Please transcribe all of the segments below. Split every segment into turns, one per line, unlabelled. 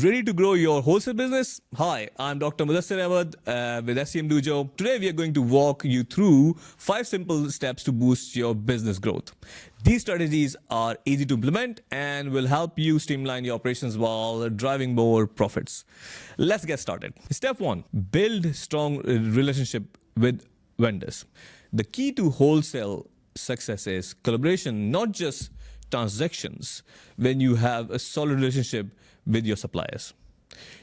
Ready to grow your wholesale business? Hi, I'm Dr. Mudassir Ahmed with SCMDOJO. Today we are going to walk you through 5 simple steps to boost your business growth. These strategies are easy to implement and will help you streamline your operations while driving more profits. Let's get started. Step 1, build strong relationship with vendors. The key to wholesale success is collaboration, not just transactions. When you have a solid relationship with your suppliers,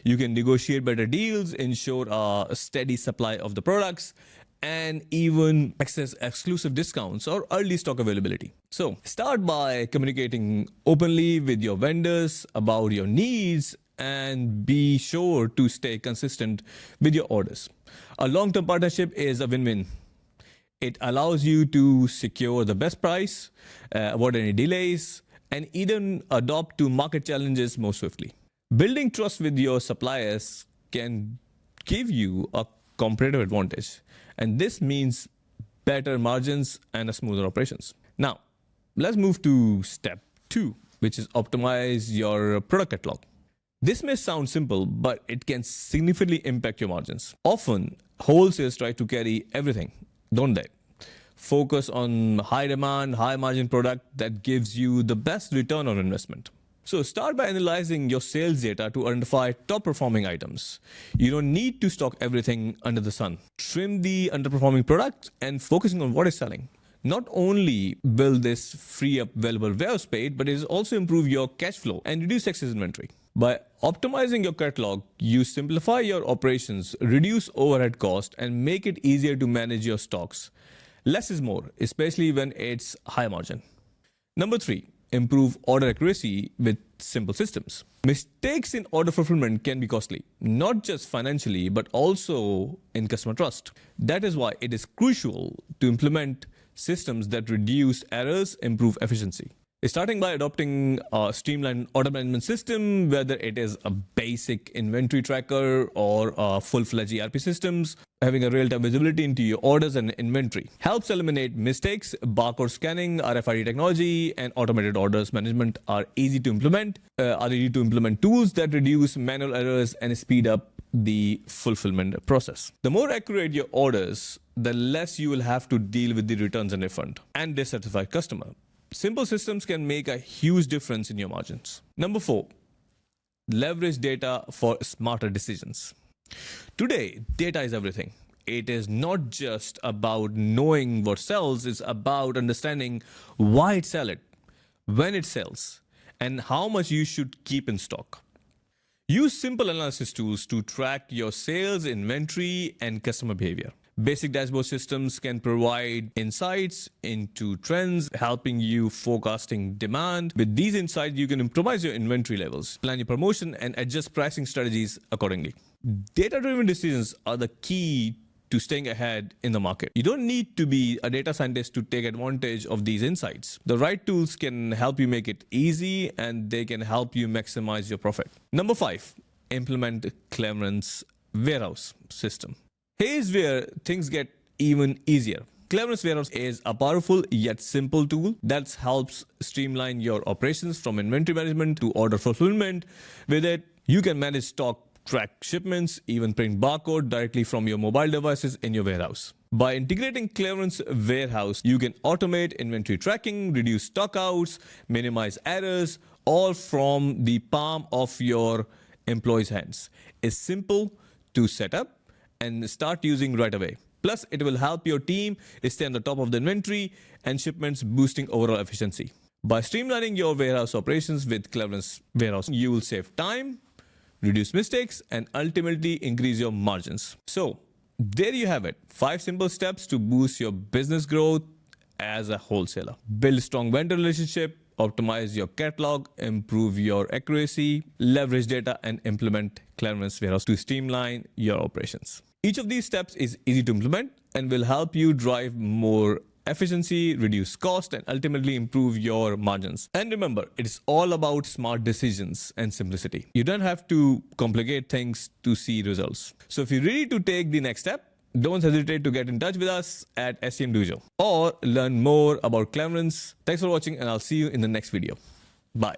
you can negotiate better deals, ensure a steady supply of the products, and even access exclusive discounts or early stock availability. So start by communicating openly with your vendors about your needs and be sure to stay consistent with your orders. A long-term partnership is a win-win. It allows you to secure the best price, avoid any delays, and even adapt to market challenges more swiftly. Building trust with your suppliers can give you a competitive advantage, and this means better margins and a smoother operations. Now, let's move to step 2, which is optimize your product catalog. This may sound simple, but it can significantly impact your margins. Often, wholesalers try to carry everything, don't they? Focus on high demand, high margin product that gives you the best return on investment. So start by analyzing your sales data to identify top performing items. You don't need to stock everything under the sun. Trim the underperforming product and focusing on what is selling. Not only will this free up valuable warehouse space, but it will also improve your cash flow and reduce excess inventory. By optimizing your catalog, you simplify your operations, reduce overhead cost, and make it easier to manage your stocks. Less is more, especially when it's high margin. Number 3, improve order accuracy with simple systems. Mistakes in order fulfillment can be costly, not just financially, but also in customer trust. That is why it is crucial to implement systems that reduce errors, improve efficiency. Starting by adopting a streamlined order management system, whether it is a basic inventory tracker or a full-fledged ERP systems, having a real-time visibility into your orders and inventory helps eliminate mistakes. Barcode scanning, RFID technology, and automated orders management are easy to implement. Tools that reduce manual errors and speed up the fulfillment process. The more accurate your orders, the less you will have to deal with the returns and refund and dissatisfied customer. Simple systems can make a huge difference in your margins. Number 4, leverage data for smarter decisions. Today, data is everything. It is not just about knowing what sells, it's about understanding why it sells, when it sells, and how much you should keep in stock. Use simple analysis tools to track your sales, inventory, and customer behavior. Basic dashboard systems can provide insights into trends, helping you forecasting demand. With these insights, you can optimize your inventory levels, plan your promotion, and adjust pricing strategies accordingly. Data-driven decisions are the key to staying ahead in the market. You don't need to be a data scientist to take advantage of these insights. The right tools can help you make it easy, and they can help you maximize your profit. Number 5, implement Cleverence Warehouse system. Here's where things get even easier. Cleverence Warehouse is a powerful yet simple tool that helps streamline your operations from inventory management to order fulfillment. With it, you can manage stock, track shipments, even print barcode directly from your mobile devices in your warehouse. By integrating Cleverence Warehouse, you can automate inventory tracking, reduce stockouts, minimize errors, all from the palm of your employees' hands. It's simple to set up and start using right away. Plus, it will help your team stay on the top of the inventory and shipments, boosting overall efficiency. By streamlining your warehouse operations with Cleverence Warehouse, you will save time, reduce mistakes, and ultimately increase your margins. So, there you have it. 5 simple steps to boost your business growth as a wholesaler. Build strong vendor relationship, optimize your catalog, improve your accuracy, leverage data, and implement Cleverence Warehouse to streamline your operations. Each of these steps is easy to implement and will help you drive more efficiency, reduce cost, and ultimately improve your margins. And remember, it's all about smart decisions and simplicity. You don't have to complicate things to see results. So if you're ready to take the next step, don't hesitate to get in touch with us at SCMDOJO or learn more about Cleverence. Thanks for watching, and I'll see you in the next video. Bye.